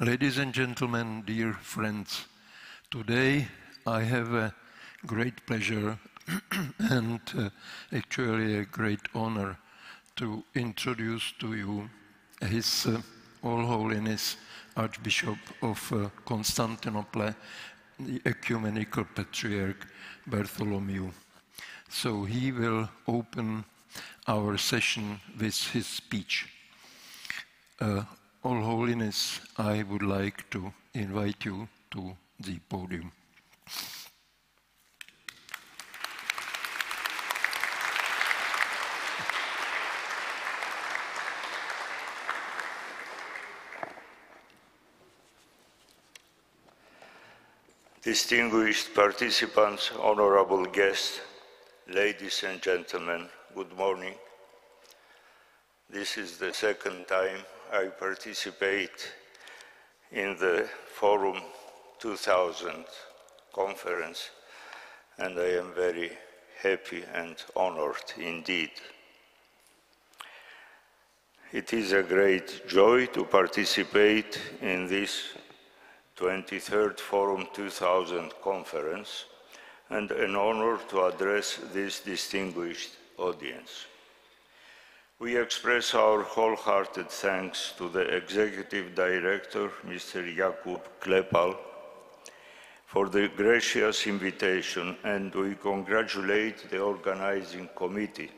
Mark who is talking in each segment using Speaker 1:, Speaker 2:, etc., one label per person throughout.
Speaker 1: Ladies and gentlemen, dear friends, today I have a great pleasure and actually a great honor to introduce to you His All Holiness Archbishop of Constantinople, the Ecumenical Patriarch Bartholomew. So he will open our session with his speech. All Holiness, I would like to invite you to the podium.
Speaker 2: Distinguished participants, honorable guests, ladies and gentlemen, good morning. This is the second time I participate in the Forum 2000 conference, and I am very happy and honored indeed. It is a great joy to participate in this 23rd Forum 2000 conference and an honor to address this distinguished audience. We express our wholehearted thanks to the Executive Director, Mr. Jakub Klepal, for the gracious invitation, and we congratulate the organizing committee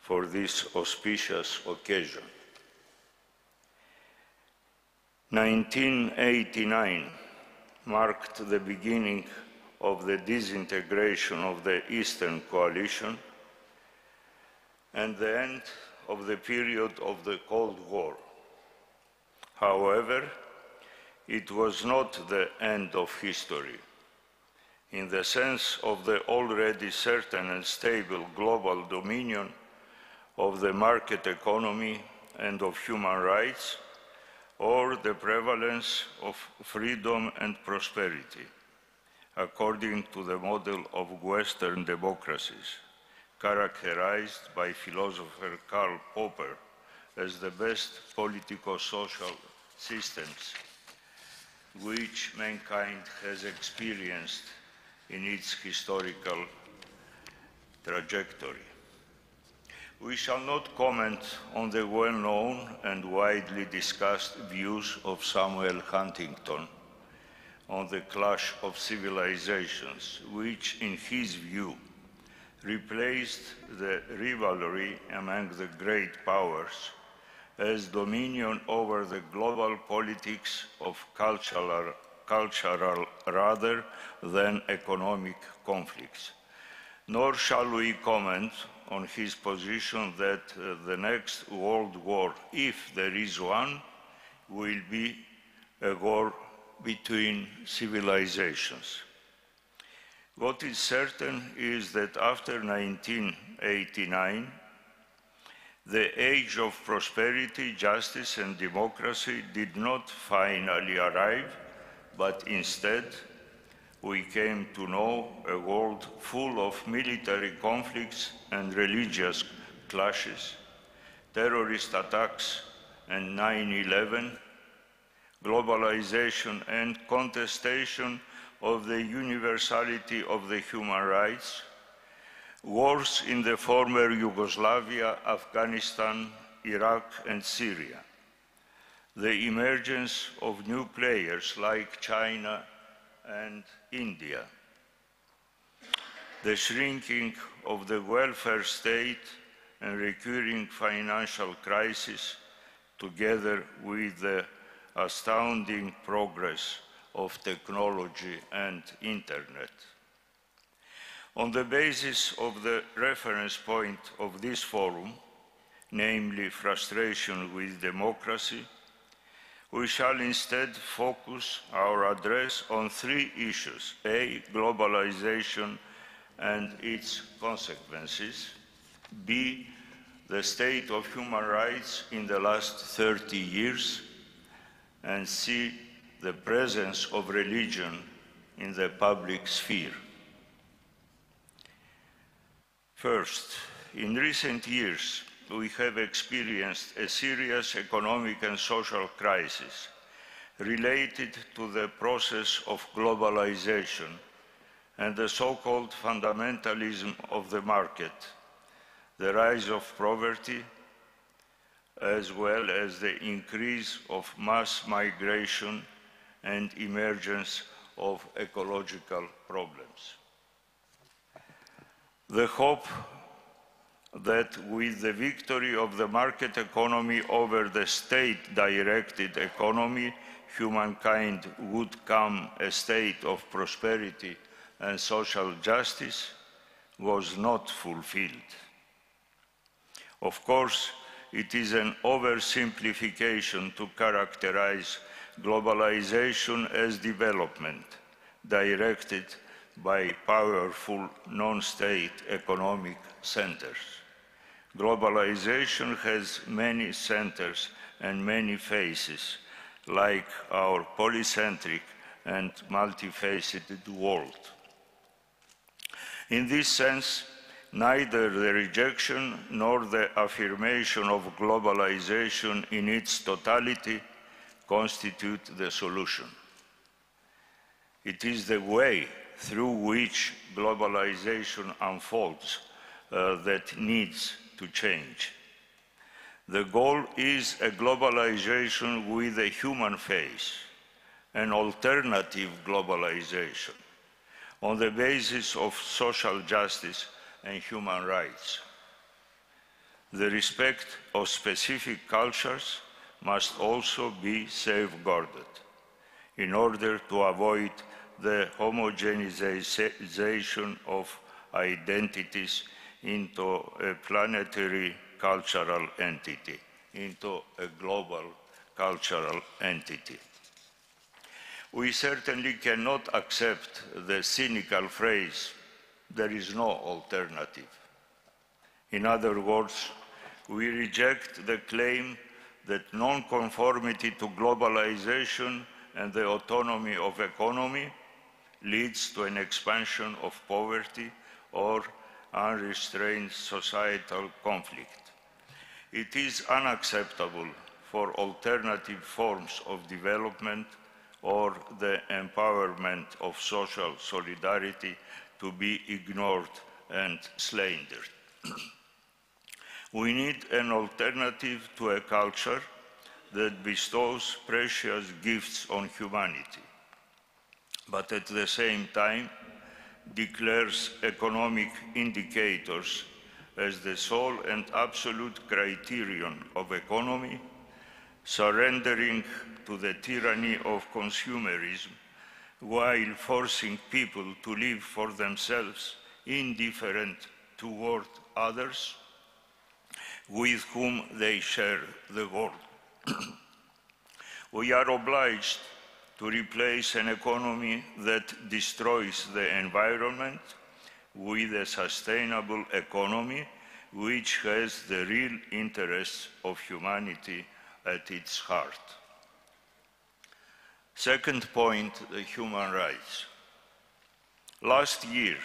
Speaker 2: for this auspicious occasion. 1989 marked the beginning of the disintegration of the Eastern Coalition and the end of the period of the Cold War. However, it was not the end of history. In the sense of the already certain and stable global dominion of the market economy and of human rights, or the prevalence of freedom and prosperity, according to the model of Western democracies, characterized by philosopher Karl Popper as the best politico-social systems which mankind has experienced in its historical trajectory. We shall not comment on the well-known and widely discussed views of Samuel Huntington on the clash of civilizations, which, in his view, replaced the rivalry among the great powers as dominion over the global politics of cultural rather than economic conflicts. Nor shall we comment on his position that the next world war, if there is one, will be a war between civilizations. What is certain is that after 1989, the age of prosperity, justice, and democracy did not finally arrive, but instead we came to know a world full of military conflicts and religious clashes, terrorist attacks and 9/11, globalization and contestation of the universality of the human rights, wars in the former Yugoslavia, Afghanistan, Iraq, and Syria, the emergence of new players like China and India, the shrinking of the welfare state and recurring financial crisis, together with the astounding progress of technology and internet. On the basis of the reference point of this forum, namely frustration with democracy, we shall instead focus our address on three issues: A, globalization and its consequences; B, the state of human rights in the last 30 years; and C, the presence of religion in the public sphere. First, in recent years, we have experienced a serious economic and social crisis, related to the process of globalization and the so-called fundamentalism of the market, the rise of poverty, as well as the increase of mass migration and emergence of ecological problems. The hope that with the victory of the market economy over the state-directed economy, humankind would come a state of prosperity and social justice was not fulfilled. Of course, it is an oversimplification to characterize globalization as development directed by powerful non-state economic centers. Globalization has many centers and many faces, like our polycentric and multifaceted world. In this sense, neither the rejection nor the affirmation of globalization in its totality constitute the solution. It is the way through which globalization unfolds that needs to change. The goal is a globalization with a human face, an alternative globalization on the basis of social justice and human rights. The respect of specific cultures must also be safeguarded in order to avoid the homogenization of identities into a planetary cultural entity, into a global cultural entity. We certainly cannot accept the cynical phrase, "there is no alternative." In other words, we reject the claim that non-conformity to globalization and the autonomy of economy leads to an expansion of poverty or unrestrained societal conflict. It is unacceptable for alternative forms of development or the empowerment of social solidarity to be ignored and slandered. We need an alternative to a culture that bestows precious gifts on humanity, but at the same time declares economic indicators as the sole and absolute criterion of economy, surrendering to the tyranny of consumerism while forcing people to live for themselves, indifferent toward others with whom they share the world. We are obliged to replace an economy that destroys the environment with a sustainable economy which has the real interests of humanity at its heart. Second point, the human rights. Last year,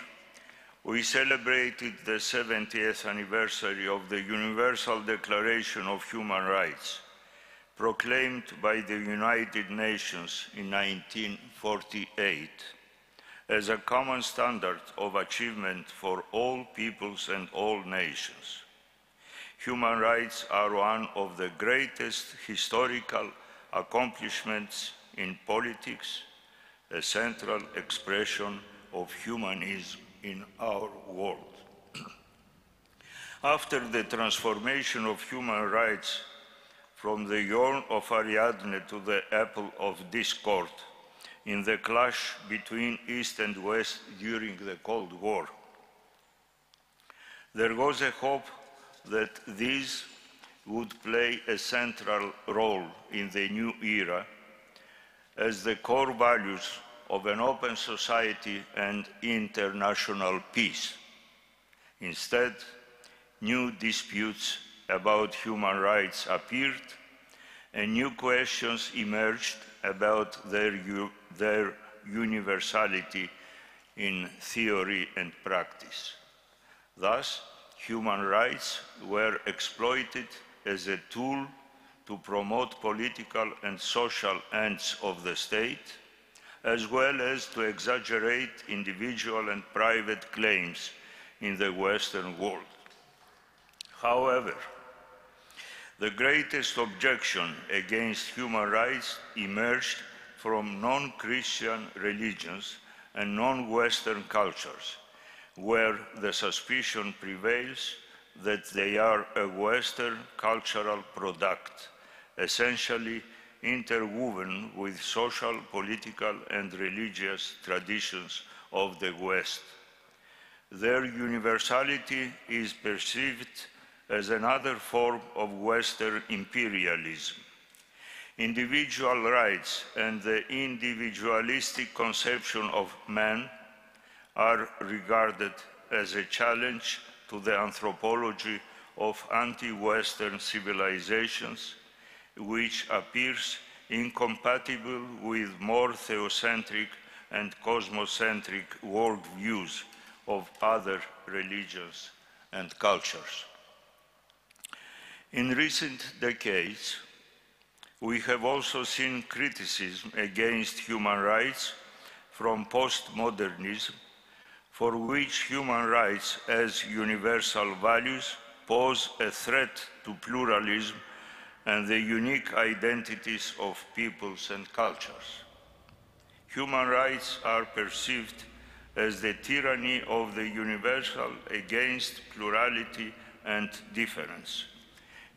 Speaker 2: we celebrated the 70th anniversary of the Universal Declaration of Human Rights, proclaimed by the United Nations in 1948 as a common standard of achievement for all peoples and all nations. Human rights are one of the greatest historical accomplishments in politics, a central expression of humanism in our world. After the transformation of human rights from the yarn of Ariadne to the apple of discord in the clash between East and West during the Cold War, there was a hope that these would play a central role in the new era as the core values of an open society and international peace. Instead, new disputes about human rights appeared and new questions emerged about their universality in theory and practice. Thus, human rights were exploited as a tool to promote political and social ends of the state, as well as to exaggerate individual and private claims in the Western world. However, the greatest objection against human rights emerged from non-Christian religions and non-Western cultures, where the suspicion prevails that they are a Western cultural product, essentially interwoven with social, political, and religious traditions of the West. Their universality is perceived as another form of Western imperialism. Individual rights and the individualistic conception of man are regarded as a challenge to the anthropology of anti-Western civilizations, which appears incompatible with more theocentric and cosmocentric worldviews of other religions and cultures. In recent decades, we have also seen criticism against human rights from postmodernism, for which human rights as universal values pose a threat to pluralism and the unique identities of peoples and cultures. Human rights are perceived as the tyranny of the universal against plurality and difference.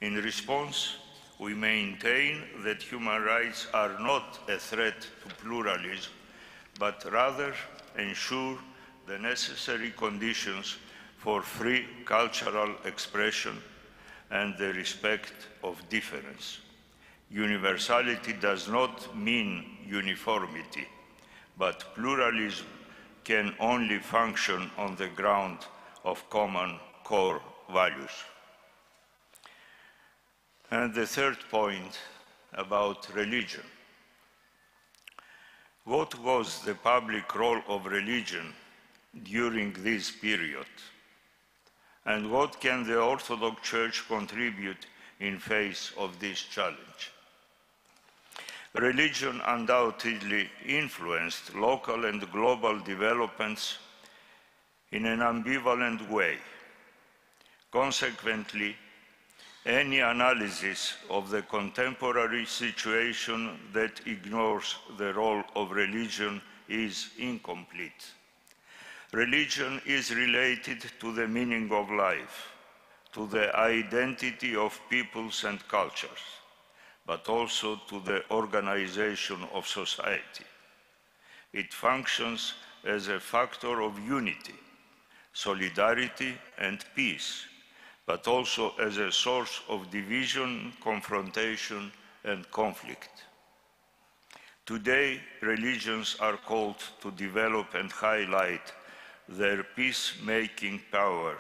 Speaker 2: In response, we maintain that human rights are not a threat to pluralism, but rather ensure the necessary conditions for free cultural expression and the respect of difference. Universality does not mean uniformity, but pluralism can only function on the ground of common core values. And the third point about religion. What was the public role of religion during this period? And what can the Orthodox Church contribute in face of this challenge? Religion undoubtedly influenced local and global developments in an ambivalent way. Consequently, any analysis of the contemporary situation that ignores the role of religion is incomplete. Religion is related to the meaning of life, to the identity of peoples and cultures, but also to the organization of society. It functions as a factor of unity, solidarity, and peace, but also as a source of division, confrontation, and conflict. Today, religions are called to develop and highlight their peacemaking power,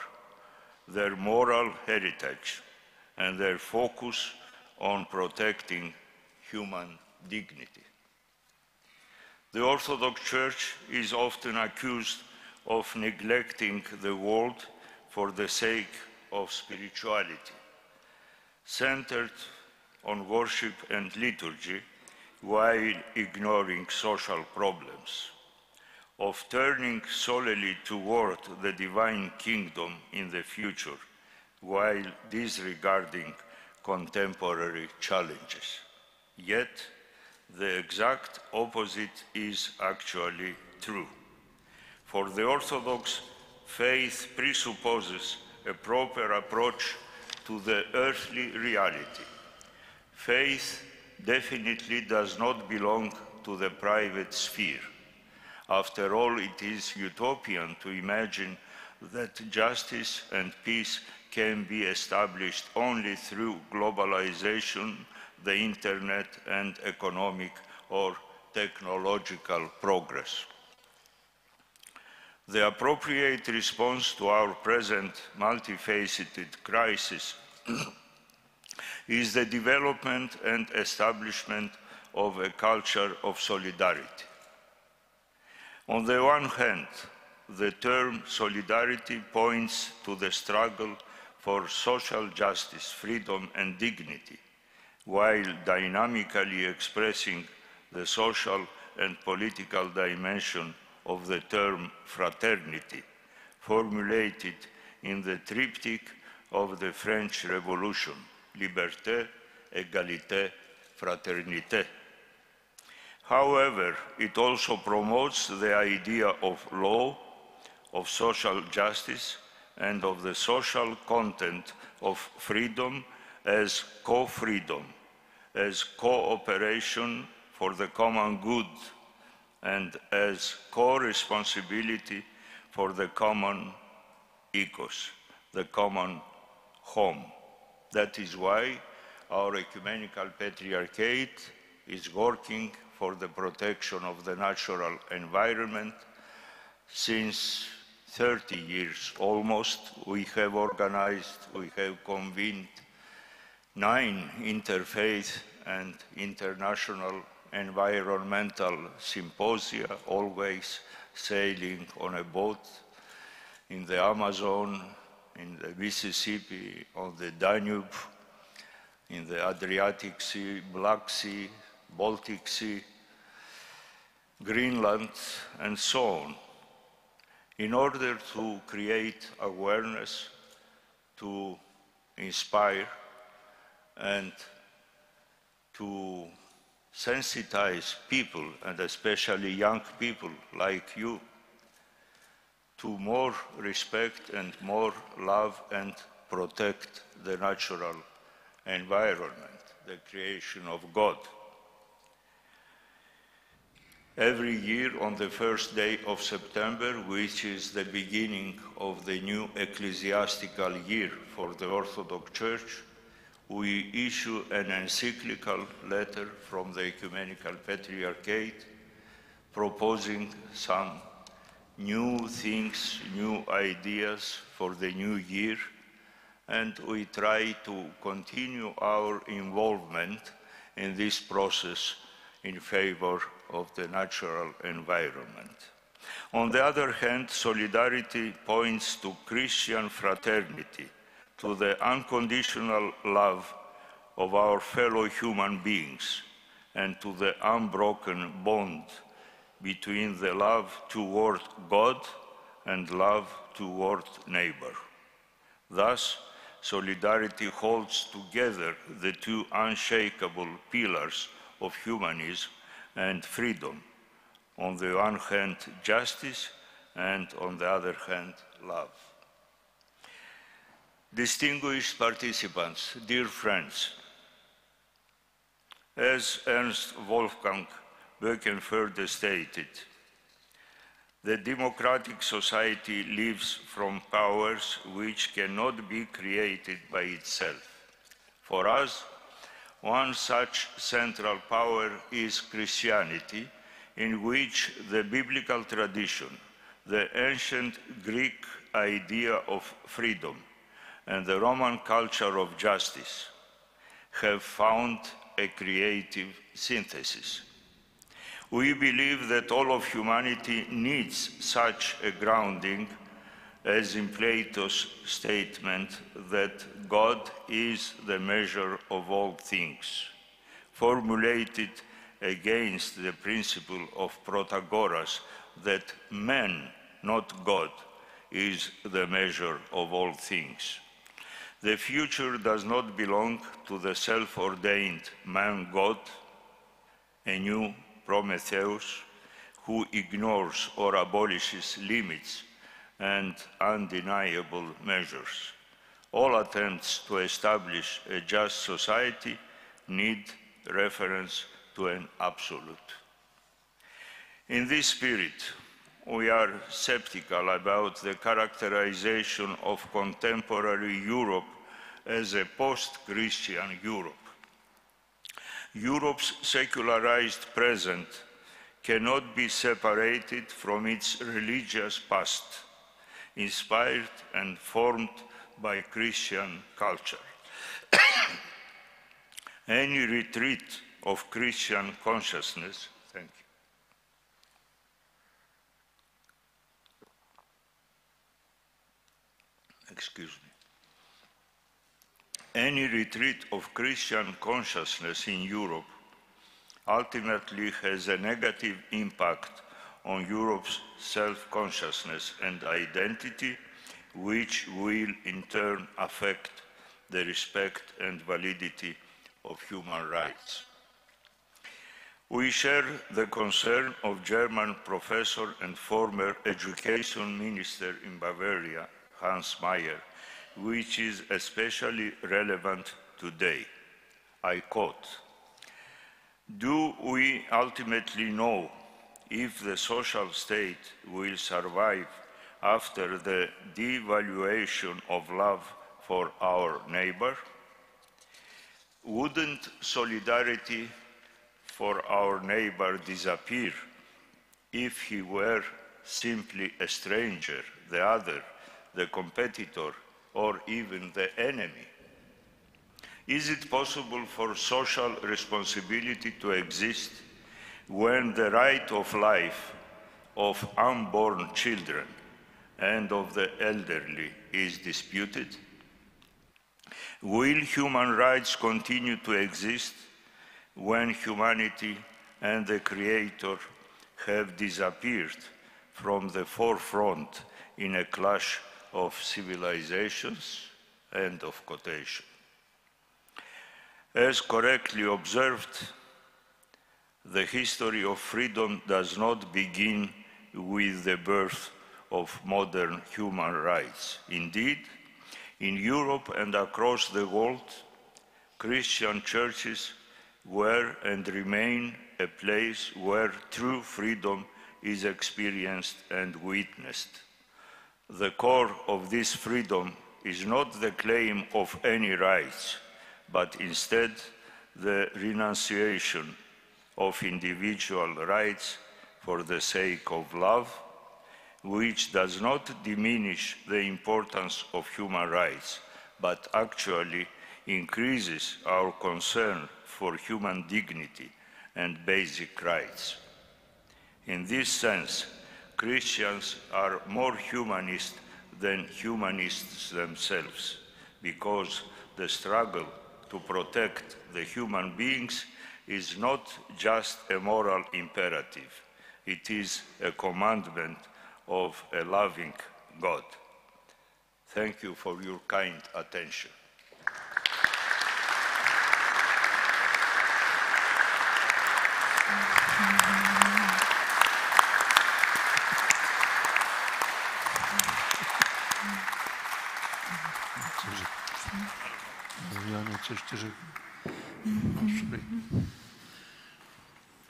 Speaker 2: their moral heritage, and their focus on protecting human dignity. The Orthodox Church is often accused of neglecting the world for the sake of spirituality, centered on worship and liturgy while ignoring social problems, of turning solely toward the divine kingdom in the future while disregarding contemporary challenges. Yet, the exact opposite is actually true. For the Orthodox, faith presupposes a proper approach to the earthly reality. Faith definitely does not belong to the private sphere. After all, it is utopian to imagine that justice and peace can be established only through globalization, the internet, and economic or technological progress. The appropriate response to our present multifaceted crisis is the development and establishment of a culture of solidarity. On the one hand, the term solidarity points to the struggle for social justice, freedom, and dignity, while dynamically expressing the social and political dimension of the term fraternity, formulated in the triptych of the French Revolution, liberté, égalité, fraternité. However, it also promotes the idea of law, of social justice, and of the social content of freedom as co-freedom, as cooperation for the common good, and as co-responsibility for the common ecos, the common home. That is why our Ecumenical Patriarchate is working for the protection of the natural environment. Since 30 years almost, we have organized, we have convened 9 interfaith and international environmental symposia, always sailing on a boat in the Amazon, in the Mississippi, on the Danube, in the Adriatic Sea, Black Sea, Baltic Sea, Greenland, and so on, in order to create awareness, to inspire, and to sensitize people, and especially young people like you, to more respect and more love and protect the natural environment, the creation of God. Every year on the first day of September, which is the beginning of the new ecclesiastical year for the Orthodox Church, we issue an encyclical letter from the Ecumenical Patriarchate proposing some new things, new ideas for the new year, and we try to continue our involvement in this process in favor of the natural environment. On the other hand, solidarity points to Christian fraternity, to the unconditional love of our fellow human beings, and to the unbroken bond between the love toward God and love toward neighbor. Thus, solidarity holds together the two unshakable pillars of humanism and freedom. On the one hand, justice, and on the other hand, love. Distinguished participants, dear friends, as Ernst Wolfgang Böckenförde stated, the democratic society lives from powers which cannot be created by itself. For us, one such central power is Christianity, in which the biblical tradition, the ancient Greek idea of freedom, and the Roman culture of justice have found a creative synthesis. We believe that all of humanity needs such a grounding, as in Plato's statement that God is the measure of all things, formulated against the principle of Protagoras that man, not God, is the measure of all things. The future does not belong to the self-ordained man-God, a new Prometheus, who ignores or abolishes limits and undeniable measures. All attempts to establish a just society need reference to an absolute. In this spirit, we are skeptical about the characterization of contemporary Europe as a post-Christian Europe. Europe's secularized present cannot be separated from its religious past, inspired and formed by Christian culture. Any retreat of Christian consciousness, thank you, excuse me. Any retreat of Christian consciousness in Europe ultimately has a negative impact on Europe's self-consciousness and identity, which will in turn affect the respect and validity of human rights. We share the concern of German professor and former education minister in Bavaria, Hans Mayer, which is especially relevant today. I quote, "Do we ultimately know if the social state will survive after the devaluation of love for our neighbor? Wouldn't solidarity for our neighbor disappear if he were simply a stranger, the other, the competitor, or even the enemy? Is it possible for social responsibility to exist when the right of life of unborn children and of the elderly is disputed? Will human rights continue to exist when humanity and the Creator have disappeared from the forefront in a clash of civilizations?" End of quotation. As correctly observed, the history of freedom does not begin with the birth of modern human rights. Indeed, in Europe and across the world, Christian churches were and remain a place where true freedom is experienced and witnessed. The core of this freedom is not the claim of any rights, but instead the renunciation of individual rights for the sake of love, which does not diminish the importance of human rights, but actually increases our concern for human dignity and basic rights. In this sense, Christians are more humanist than humanists themselves, because the struggle to protect the human beings is not just a moral imperative, it is a commandment of a loving God. Thank you for your kind attention.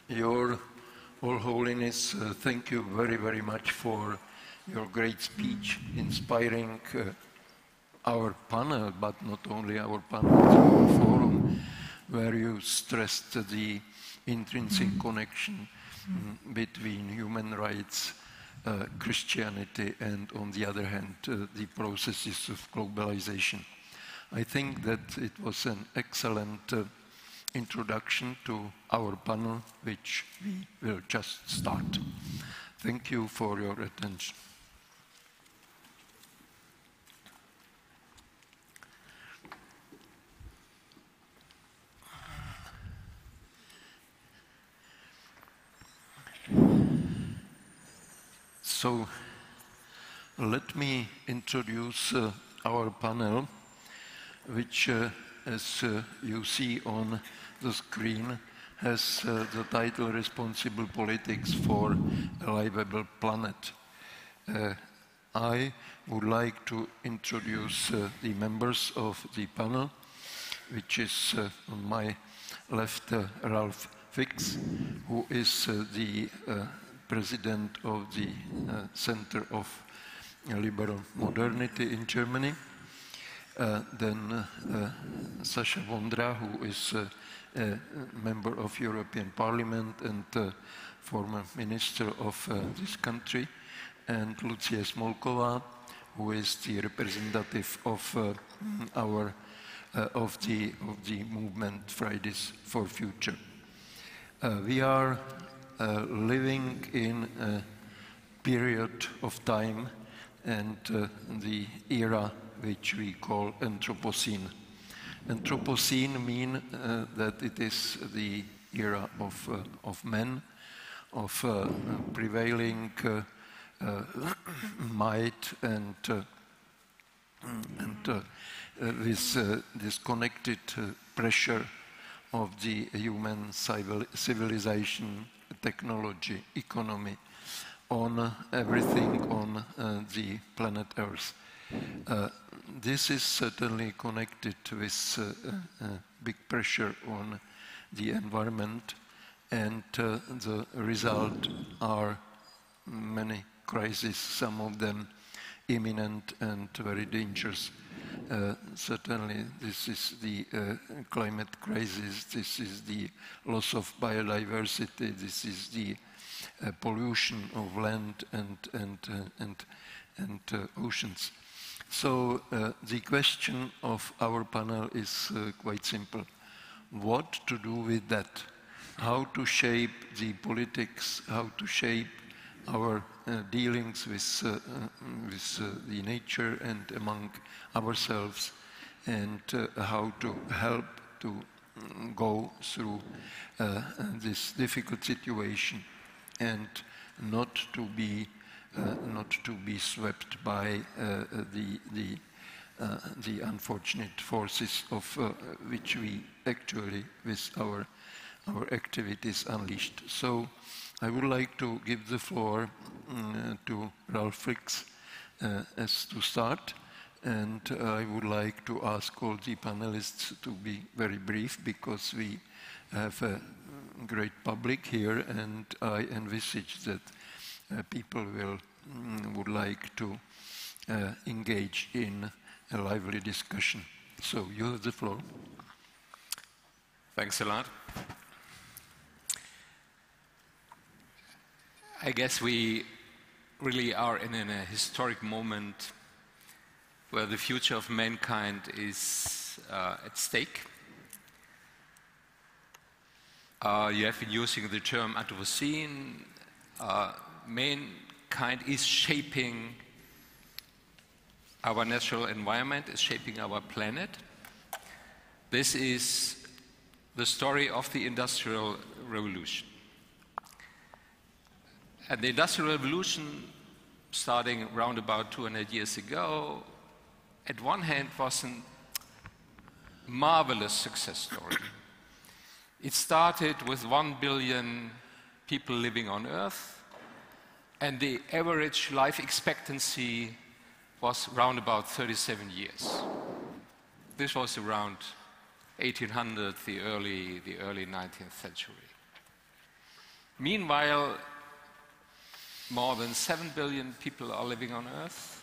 Speaker 1: Your All Holiness, thank you very, very much for your great speech, inspiring our panel, but not only our panel, our forum, where you stressed the intrinsic connection between human rights, Christianity, and on the other hand, the processes of globalization. I think that it was an excellent introduction to our panel, which we will just start. Thank you for your attention. So, let me introduce our panel, which, as you see on the screen, has the title Responsible Politics for a Livable Planet. I would like to introduce the members of the panel, which is on my left, Ralph Fix, who is the president of the Center of Liberal Modernity in Germany. Then Sasha Vondra, who is a member of European Parliament and former minister of this country, and Lucia Smolkova, who is the representative of the movement Fridays for Future. We are living in a period of time and the era which we call Anthropocene. Anthropocene mean that it is the era of men, of prevailing might and this disconnected pressure of the human civilization, technology, economy, on everything on the planet Earth. This is certainly connected with big pressure on the environment, and the result are many crises, some of them imminent and very dangerous. Certainly this is the climate crisis, this is the loss of biodiversity, this is the pollution of land and oceans. So the question of our panel is quite simple. What to do with that? How to shape the politics, how to shape our dealings with the nature and among ourselves, and how to help to go through this difficult situation and not to be swept by the unfortunate forces of which we actually with our activities unleashed. So I would like to give the floor to Ralph Fricks as to start, and I would like to ask all the panelists to be very brief because we have a great public here, and I envisage that people would like to engage in a lively discussion. So you have the floor.
Speaker 3: Thanks a lot. I guess we really are in a historic moment where the future of mankind is at stake. You have been using the term Anthropocene. Mankind is shaping our natural environment, is shaping our planet. This is the story of the Industrial Revolution. And the Industrial Revolution, starting around about 200 years ago, at one hand was a marvelous success story. It started with 1 billion people living on Earth, and the average life expectancy was around about 37 years. This was around 1800, the early 19th century. Meanwhile, more than 7 billion people are living on Earth,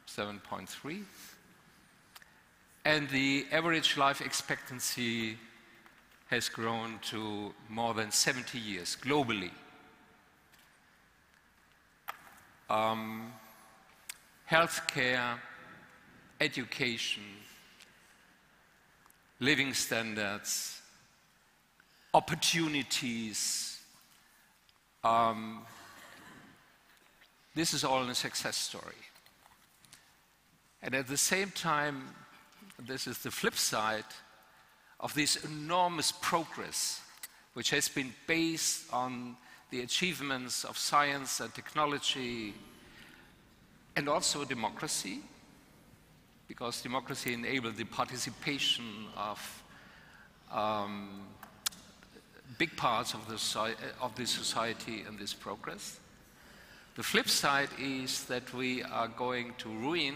Speaker 3: 7.3. And the average life expectancy has grown to more than 70 years globally. Healthcare, education, living standards, opportunities, this is all a success story. And at the same time, this is the flip side of this enormous progress, which has been based on the achievements of science and technology, and also democracy, because democracy enabled the participation of big parts of the society in this progress. The flip side is that we are going to ruin,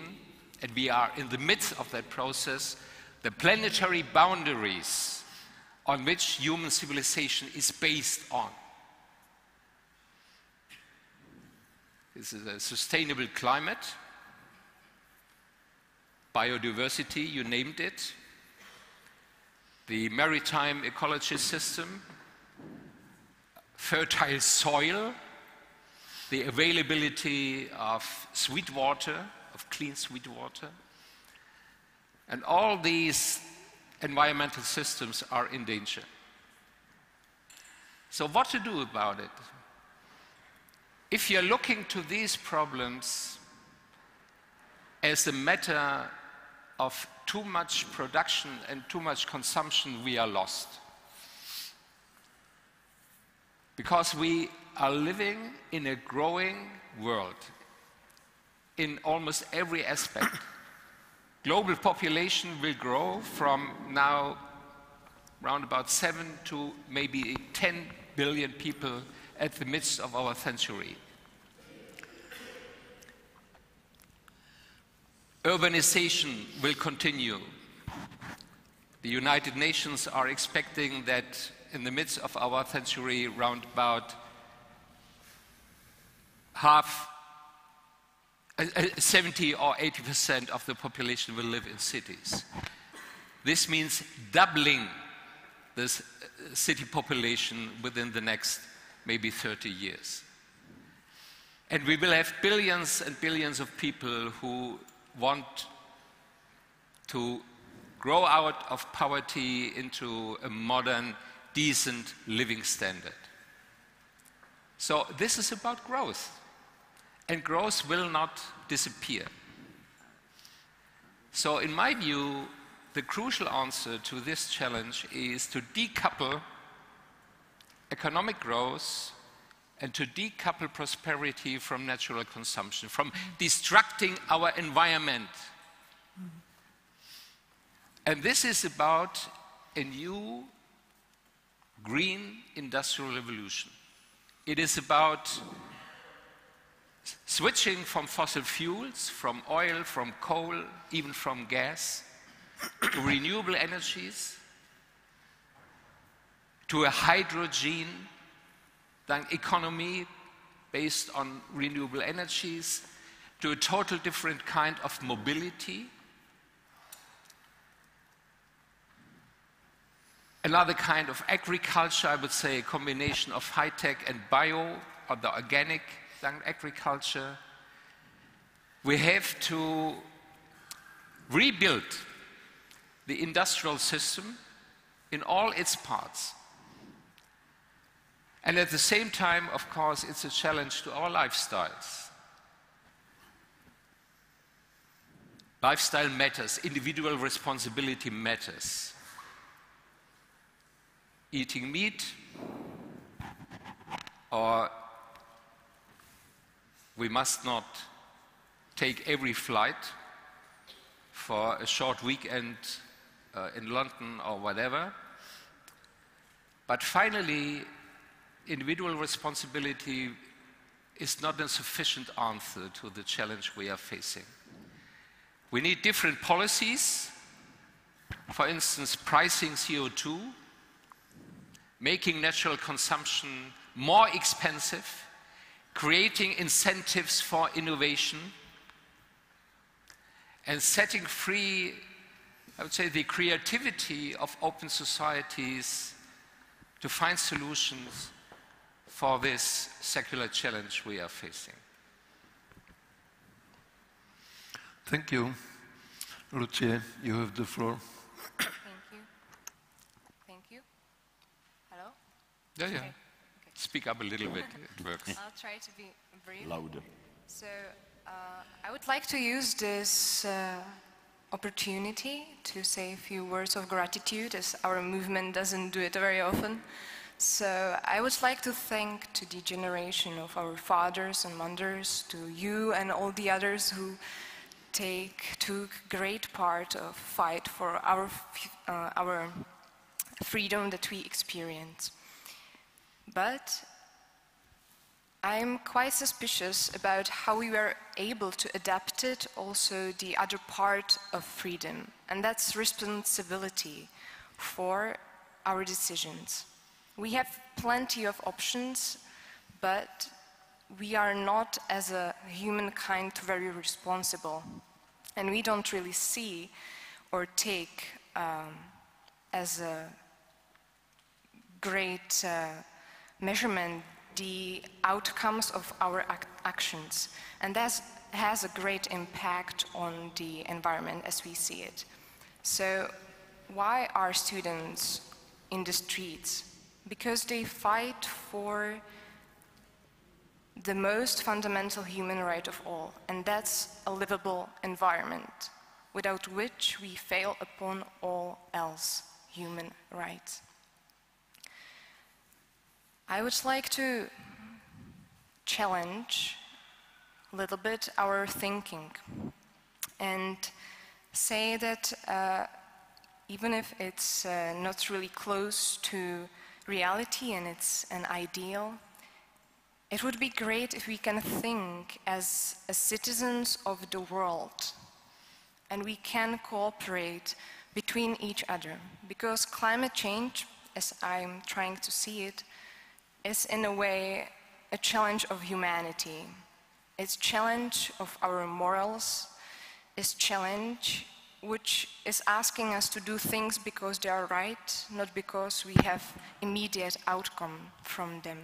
Speaker 3: and we are in the midst of that process, the planetary boundaries on which human civilization is based on. This is a sustainable climate, biodiversity, you named it, the maritime ecology system, fertile soil, the availability of sweet water, of clean sweet water. And all these environmental systems are in danger. So what to do about it? If you're looking to these problems as a matter of too much production and too much consumption, we are lost. Because we are living in a growing world in almost every aspect. Global population will grow from now around about 7 to maybe 10 billion people at the midst of our century. Urbanization will continue. The United Nations are expecting that in the midst of our century, around about 70 or 80% of the population will live in cities. This means doubling this city population within the next maybe 30 years. And we will have billions and billions of people who want to grow out of poverty into a modern, decent living standard. So this is about growth. And growth will not disappear. So in my view, the crucial answer to this challenge is to decouple economic growth and to decouple prosperity from natural consumption, from destructing our environment. And this is about a new green industrial revolution. It is about switching from fossil fuels, from oil, from coal, even from gas, to renewable energies, to a hydrogen economy based on renewable energies, to a total different kind of mobility. Another kind of agriculture, I would say a combination of high-tech and bio, or the organic agriculture. We have to rebuild the industrial system in all its parts. And at the same time, of course, it's a challenge to our lifestyles. Lifestyle matters, individual responsibility matters. Eating meat, or we must not take every flight for a short weekend in London or whatever. But finally, individual responsibility is not a sufficient answer to the challenge we are facing. We need different policies, for instance, pricing CO2, making natural consumption more expensive, creating incentives for innovation, and setting free, I would say, the creativity of open societies to find solutions for this secular challenge we are facing.
Speaker 1: Thank you. Lucie, you have the floor.
Speaker 4: Thank you. Thank you. Hello?
Speaker 3: Yeah, yeah.
Speaker 4: Okay.
Speaker 3: Speak up a little bit, it works.
Speaker 4: I'll try to be brief.
Speaker 5: Louder.
Speaker 4: So, I would like to use this opportunity to say a few words of gratitude, as our movement doesn't do it very often. So, I would like to thank to the generation of our fathers and mothers, to you and all the others who took great part of fight for our freedom that we experience. But I'm quite suspicious about how we were able to adapt it, also the other part of freedom, and that's responsibility for our decisions. We have plenty of options, but we are not, as a humankind, very responsible. And we don't really see or take as a great measurement the outcomes of our actions. And that has a great impact on the environment as we see it. So why are students in the streets? Because they fight for the most fundamental human right of all, and that's a livable environment. without which we fail upon all else, human rights. I would like to challenge a little bit our thinking and say that even if it's not really close to reality and it's an ideal, it would be great if we can think as citizens of the world and we can cooperate between each other, because climate change, as I'm trying to see it, is in a way a challenge of humanity. It's a challenge of our morals, it's a challenge which is asking us to do things because they are right, not because we have immediate outcome from them.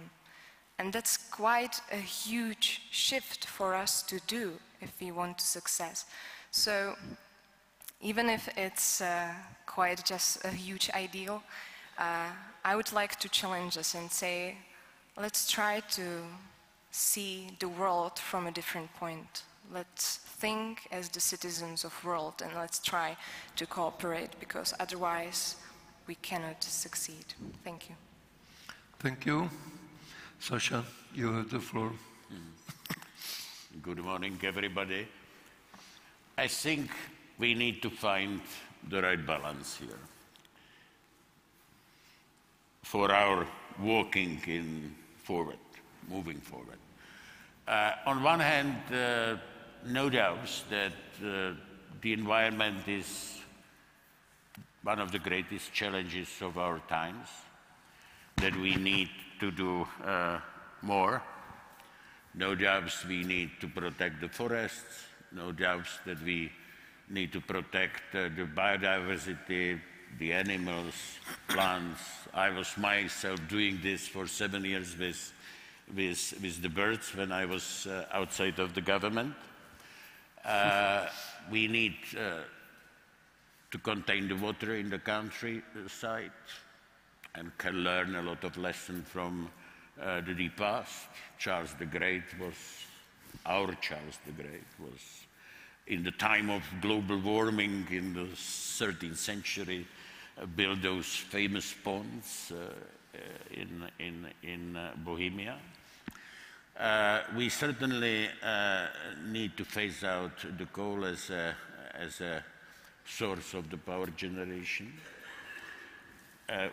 Speaker 4: And that's quite a huge shift for us to do if we want to success. So even if it's quite just a huge ideal, I would like to challenge us and say, let's try to see the world from a different point. Let's think as the citizens of the world and let's try to cooperate, because otherwise we cannot succeed. Thank you.
Speaker 1: Thank you. Sasha, you have the floor.
Speaker 5: Good morning, everybody. I think we need to find the right balance here for our moving forward. On one hand, no doubts that the environment is one of the greatest challenges of our times, that we need to do more. No doubts we need to protect the forests, no doubts that we need to protect the biodiversity, the animals, plants. I was myself doing this for 7 years with the birds when I was outside of the government. We need to contain the water in the countryside and can learn a lot of lessons from the deep past. Charles the Great was, our Charles the Great was, in the time of global warming in the 13th century, built those famous ponds in Bohemia. We certainly need to phase out the coal as a source of the power generation.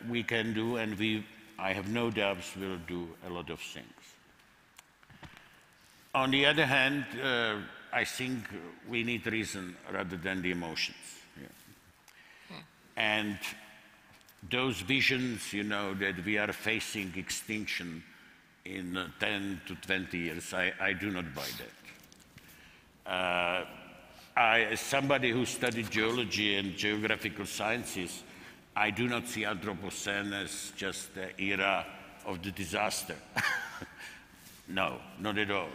Speaker 5: We can do, and I have no doubts, will do a lot of things. On the other hand, I think we need reason rather than the emotions. Yeah. And those visions, you know, that we are facing extinction in 10 to 20 years, I do not buy that. As somebody who studied geology and geographical sciences, I do not see Anthropocene as just the era of the disaster. No, not at all.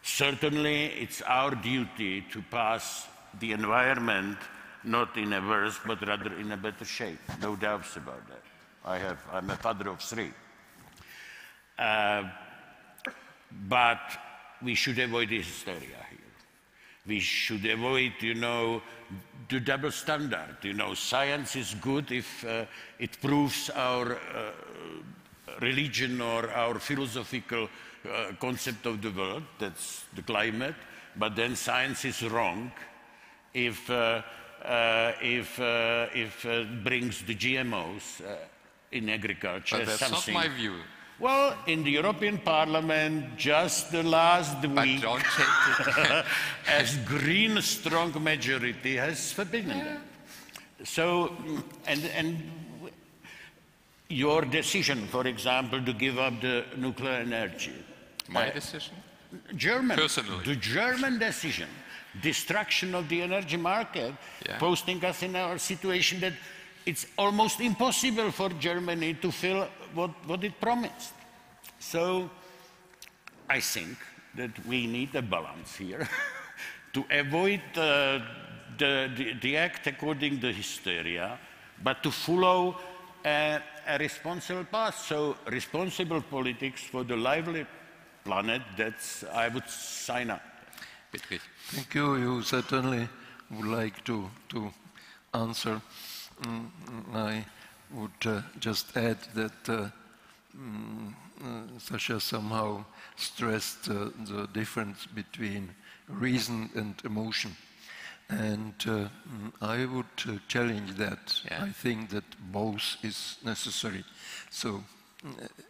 Speaker 5: Certainly, it's our duty to pass the environment not in a worse, but rather in a better shape. No doubts about that. I'm a father of 3. But we should avoid the hysteria here. We should avoid, you know, the double standard. You know, science is good if it proves our religion or our philosophical concept of the world, that's the climate, but then science is wrong if it brings the GMOs in agriculture.
Speaker 3: But that's not my view.
Speaker 5: Well, in the European Parliament, just the last week,
Speaker 3: don't take it.
Speaker 5: as green strong majority has forbidden them. So, and your decision, for example, to give up the nuclear energy.
Speaker 3: My decision?
Speaker 5: German.
Speaker 3: Personally.
Speaker 5: The German decision. Destruction of the energy market, posting us in our situation that it's almost impossible for Germany to fill what it promised. So I think that we need a balance here to avoid the act according to hysteria, but to follow a responsible path. So responsible politics for the lively planet, that's, I would sign up.
Speaker 1: Thank you. You certainly would like to answer. I would just add that Sasha somehow stressed the difference between reason and emotion. And I would challenge that.
Speaker 3: Yeah.
Speaker 1: I think that both is necessary. So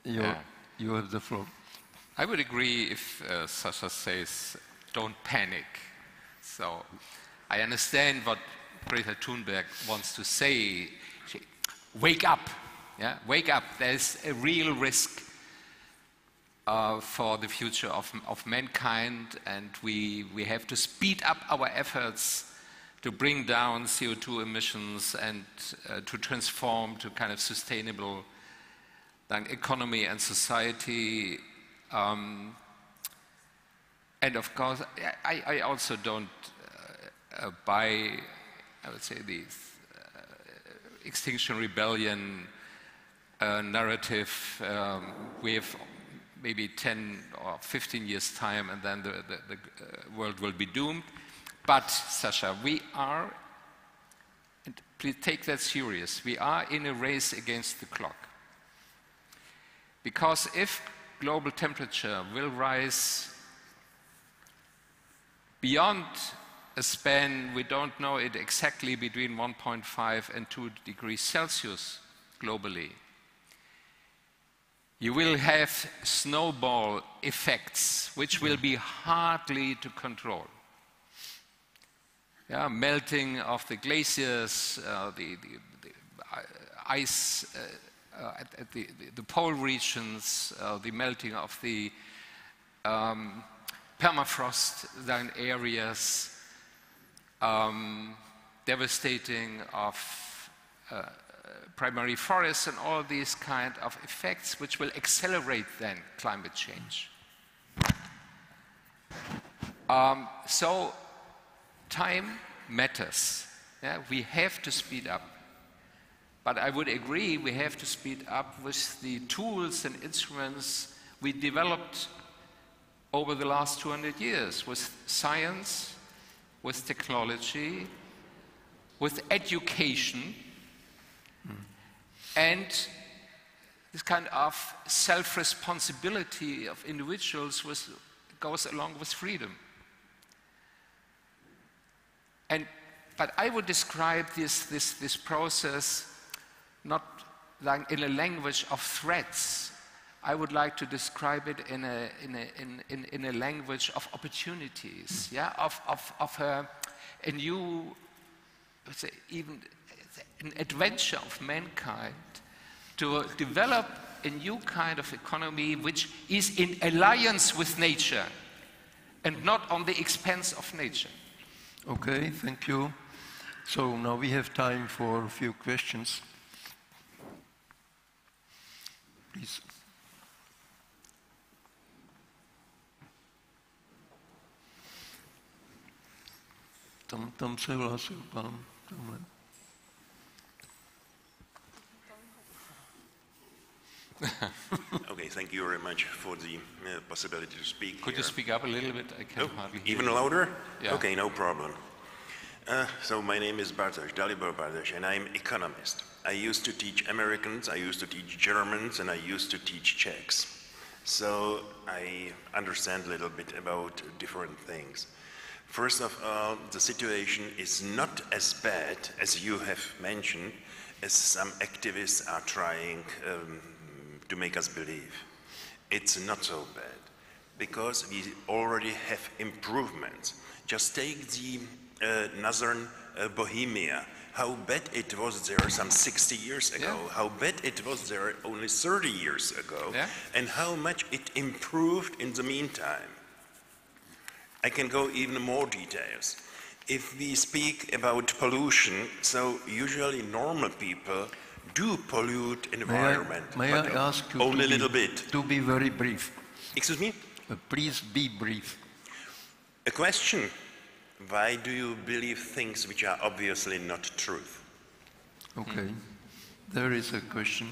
Speaker 1: you have the floor.
Speaker 3: I would agree if Sasha says, don't panic. So I understand what Greta Thunberg wants to say. Wake up. Yeah? Wake up. There's a real risk for the future of mankind, and we have to speed up our efforts to bring down CO2 emissions and to transform to kind of sustainable economy and society. And of course, I also don't buy, I would say, the Extinction Rebellion narrative. We have maybe 10 or 15 years' time, and then the world will be doomed. But, Sasha, we are, and please take that serious, we are in a race against the clock. Because if global temperature will rise beyond a span, we don't know it exactly, between 1.5 and 2 degrees Celsius globally, you will have snowball effects which will be hardly to control. Yeah, melting of the glaciers, the ice at the pole regions, the melting of the permafrost down areas, devastating of primary forests, and all these kind of effects which will accelerate then climate change. So time matters. Yeah? We have to speed up. But I would agree we have to speed up with the tools and instruments we developed over the last 200 years, with science, with technology, with education, and this kind of self-responsibility of individuals goes along with freedom. But I would describe this process not like in a language of threats. I would like to describe it in a language of opportunities, yeah, of a new, let's say, even an adventure of mankind to develop a new kind of economy which is in alliance with nature and not on the expense of nature.
Speaker 1: Okay, thank you. So now we have time for a few questions. Please. Tam se hlásil pán. Tamhle.
Speaker 6: Okay, thank you very much for the possibility to speak.
Speaker 3: Could you speak up a little bit? I can hardly hear
Speaker 6: even
Speaker 3: you.
Speaker 6: louder?
Speaker 3: Yeah.
Speaker 6: Okay, no problem. So my name is Bartholomew, and I'm economist. I used to teach Americans, I used to teach Germans, and I used to teach Czechs. So I understand a little bit about different things. First of all, the situation is not as bad as you have mentioned, as some activists are trying to make us believe. It's not so bad, because we already have improvements. Just take the northern Bohemia, how bad it was there some 60 years ago,
Speaker 3: Yeah.
Speaker 6: how bad it was there only 30 years ago,
Speaker 3: Yeah.
Speaker 6: and how much it improved in the meantime. I can go even more details. If we speak about pollution, so usually normal people do pollute environment.
Speaker 1: May I ask you
Speaker 6: only a
Speaker 1: to
Speaker 6: little bit.
Speaker 1: To be very brief.
Speaker 6: Excuse me?
Speaker 1: Please be brief.
Speaker 6: A question. Why do you believe things which are obviously not truth?
Speaker 1: Okay. There is a question.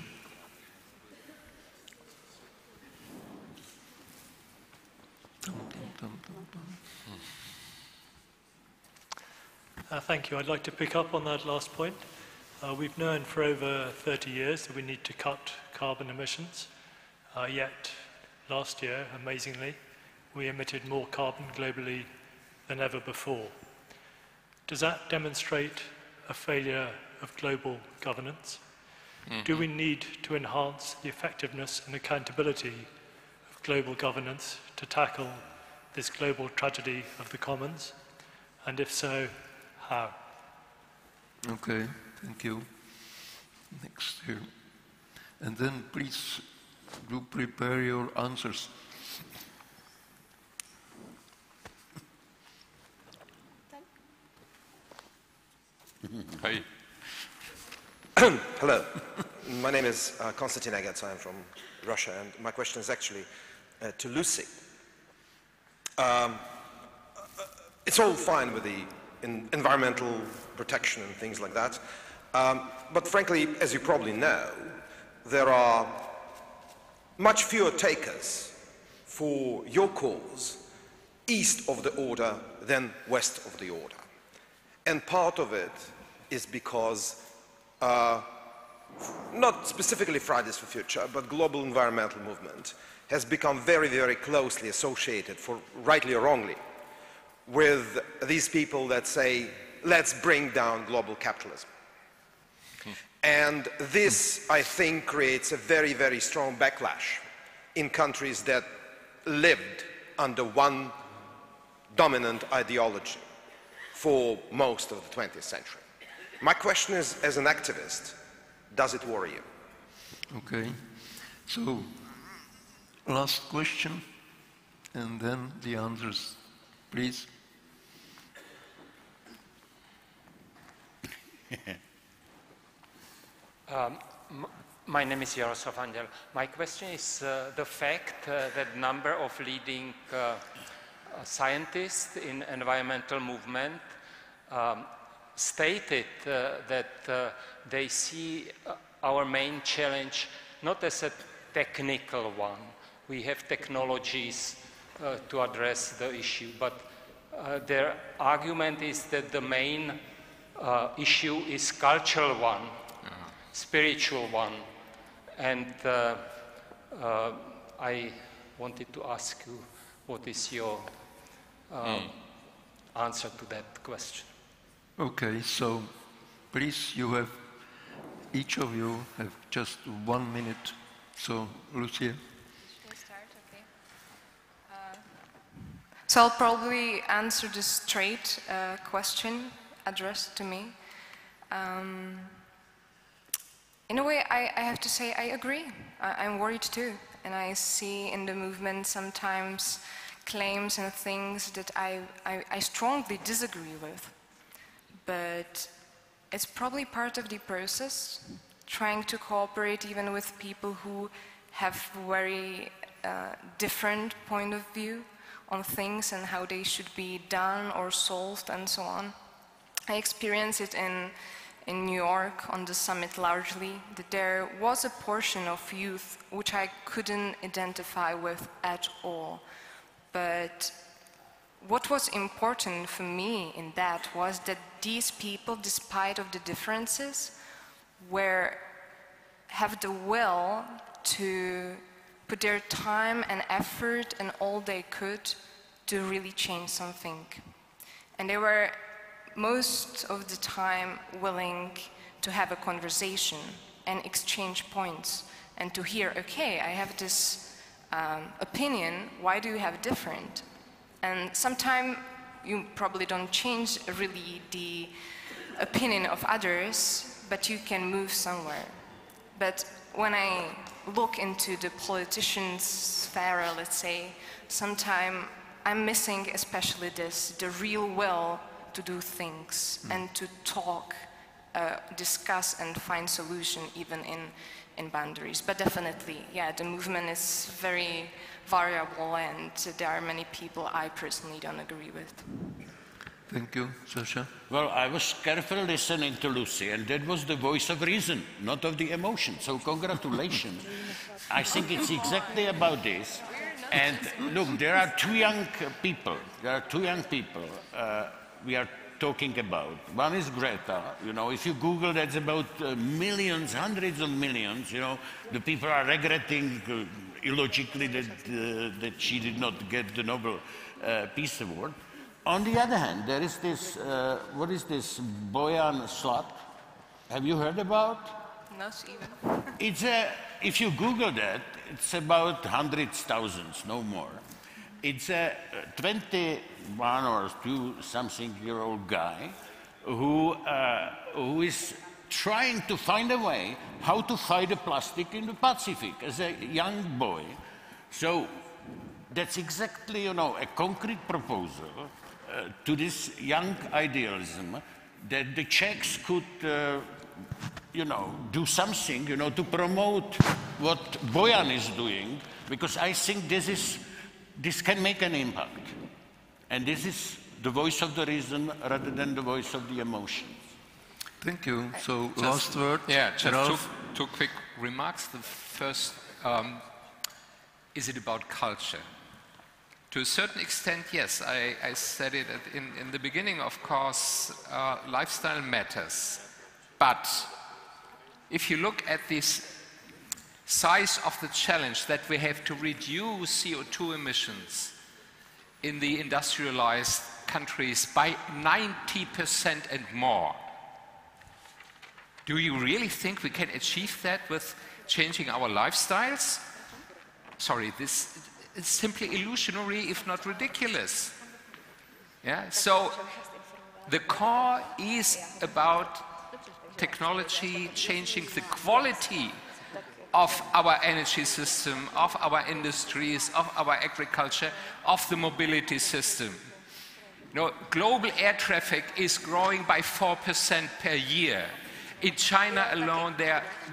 Speaker 7: Thank you. I'd like to pick up on that last point. We've known for over 30 years that we need to cut carbon emissions, yet last year, amazingly, we emitted more carbon globally than ever before. Does that demonstrate a failure of global governance? Do we need to enhance the effectiveness and accountability of global governance to tackle this global tragedy of the commons? And if so, how?
Speaker 1: Okay, thank you. Next here. And then please do prepare your answers.
Speaker 8: Hi.
Speaker 9: Hello. My name is Constantinople. I'm from Russia, and my question is actually to Lucy. It's all fine with the environmental protection and things like that, but frankly, as you probably know, there are much fewer takers for your cause east of the order than west of the order. And part of it is because not specifically Fridays for Future, but global environmental movement has become very, very closely associated, for rightly or wrongly, with these people that say, let's bring down global capitalism. And this, I think, creates a very, very strong backlash in countries that lived under one dominant ideology for most of the 20th century. My question is, as an activist, does it worry you?
Speaker 1: Okay, so last question, and then the answers, please.
Speaker 10: My name is Jaroslav Angel. My question is the fact that number of leading scientists in environmental movement stated that they see our main challenge not as a technical one. We have technologies to address the issue, but their argument is that the main issue is cultural one, spiritual one. And I wanted to ask you, what is your answer to that question?
Speaker 1: Okay, so please, each of you have just 1 minute. So, Lucia.
Speaker 4: Should I start? Okay. So I'll probably answer the straight question addressed to me. In a way, I have to say I agree. I'm worried too. And I see in the movement sometimes claims and things that I strongly disagree with. But it's probably part of the process, trying to cooperate even with people who have very different point of view on things and how they should be done or solved and so on. I experienced it in New York on the summit largely, that there was a portion of youth which I couldn't identify with at all. But what was important for me in that was that these people, despite of the differences, have the will to put their time and effort and all they could to really change something. And they were most of the time willing to have a conversation and exchange points and to hear, okay, I have this opinion, why do you have different? And sometimes you probably don't change really the opinion of others, but you can move somewhere. But when I look into the politician's sphere, let's say, sometimes I'm missing especially the real will to do things and to talk, discuss and find solution even in boundaries. But definitely, yeah, the movement is very variable and there are many people I personally don't agree with.
Speaker 1: Thank you. Sasha?
Speaker 5: Well, I was carefully listening to Lucy, and that was the voice of reason, not of the emotion. So congratulations. I think it's exactly about this. And look, there are two young people. We are talking about. One is Greta. You know, if you Google, that's about millions, hundreds of millions. You know, the people are regretting illogically that she did not get the Nobel Peace Award. On the other hand, there is this, what is this, Boyan Slat? Have you heard about?
Speaker 4: Not even.
Speaker 5: It's if you Google that, it's about hundreds, thousands, no more. It's a 21 or 2-something-year-old guy who is trying to find a way how to fight the plastic in the Pacific as a young boy. So that's exactly, you know, a concrete proposal to this young idealism that the Czechs could, you know, do something, you know, to promote what Boyan is doing, because I think this can make an impact. And this is the voice of the reason rather than the voice of the emotions.
Speaker 1: Thank you. So, last word.
Speaker 3: Yeah, just two quick remarks. The first, is it about culture? To a certain extent, yes. I said it in the beginning, of course, lifestyle matters. But if you look at this size of the challenge that we have to reduce CO2 emissions in the industrialized countries by 90% and more, do you really think we can achieve that with changing our lifestyles? Sorry, this is simply illusionary, if not ridiculous. Yeah? So the core is about technology changing the quality of our energy system, of our industries, of our agriculture, of the mobility system. You know, global air traffic is growing by 4% per year. In China alone,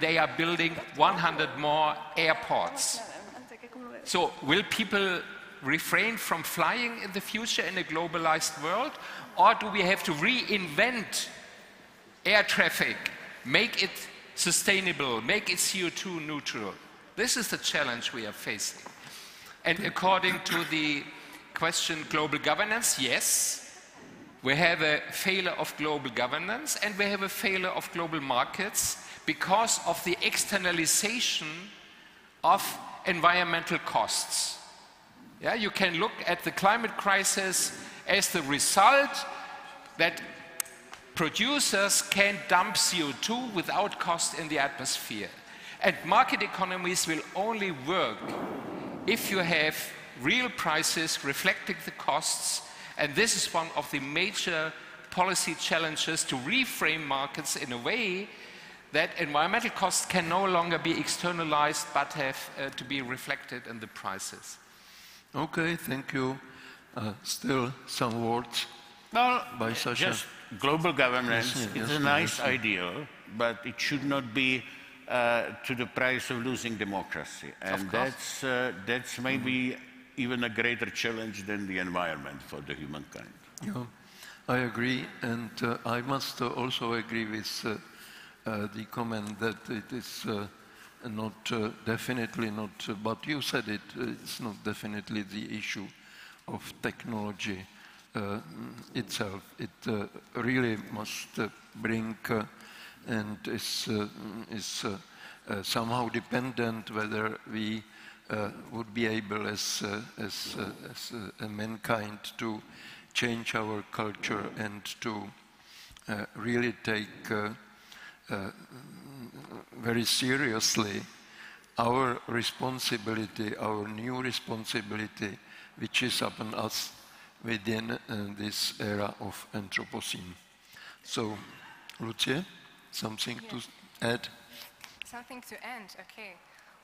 Speaker 3: they are building 100 more airports. So will people refrain from flying in the future in a globalized world? Or do we have to reinvent air traffic, make it sustainable, make it CO2 neutral? This is the challenge we are facing. And according to the question global governance, yes, we have a failure of global governance and we have a failure of global markets because of the externalization of environmental costs. Yeah, you can look at the climate crisis as the result that producers can dump CO2 without cost in the atmosphere. And market economies will only work if you have real prices reflecting the costs. And this is one of the major policy challenges, to reframe markets in a way that environmental costs can no longer be externalized but have to be reflected in the prices.
Speaker 1: Okay, thank you. Still some words by Sasha.
Speaker 5: Just global governance is a nice ideal, but it should not be to the price of losing democracy. And that's maybe even a greater challenge than the environment for the humankind.
Speaker 1: Yeah, I agree, and I must also agree with the comment that it is not definitely not, but you said it, it's not definitely the issue of technology itself. It really must bring and is somehow dependent whether we would be able as a mankind to change our culture and to really take very seriously our responsibility, our new responsibility, which is upon us within this era of Anthropocene. So, Lucia, something to add?
Speaker 4: Something to end, okay.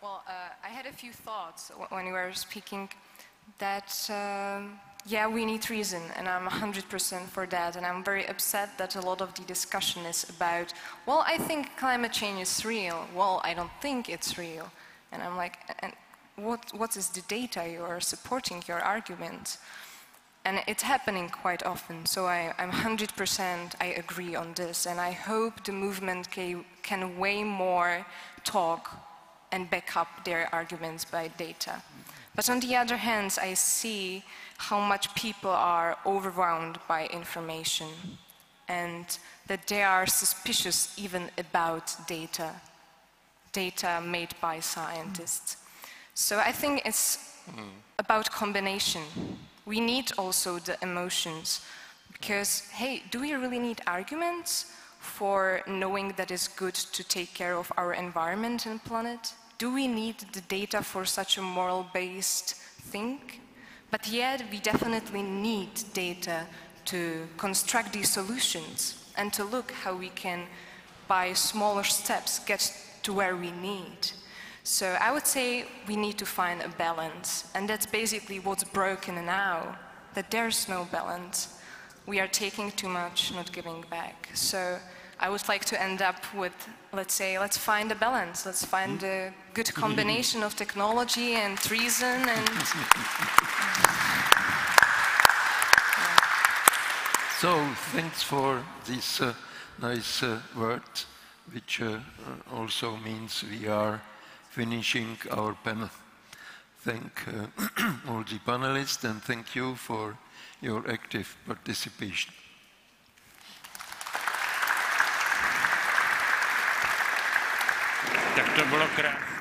Speaker 4: Well, I had a few thoughts when you were speaking that, yeah, we need reason, and I'm 100% for that, and I'm very upset that a lot of the discussion is about, well, I think climate change is real, well, I don't think it's real. And I'm like, and what is the data you are supporting your argument? And it's happening quite often, so I'm 100% I agree on this, and I hope the movement can way more talk and back up their arguments by data. But on the other hand, I see how much people are overwhelmed by information. and that they are suspicious even about data made by scientists. So I think it's about combination. We need also the emotions, because, hey, do we really need arguments for knowing that it's good to take care of our environment and planet? Do we need the data for such a moral-based thing? But yet, we definitely need data to construct these solutions and to look how we can, by smaller steps, get to where we need. So I would say we need to find a balance, and that's basically what's broken now, that there's no balance. We are taking too much, not giving back. So I would like to end up with, let's say, let's find a balance. Let's find a good combination of technology and reason and...
Speaker 1: So, thanks for this nice word, which also means we are finishing our panel. Thank all the panelists and thank you for your active participation.
Speaker 5: Tak to bylo krásné.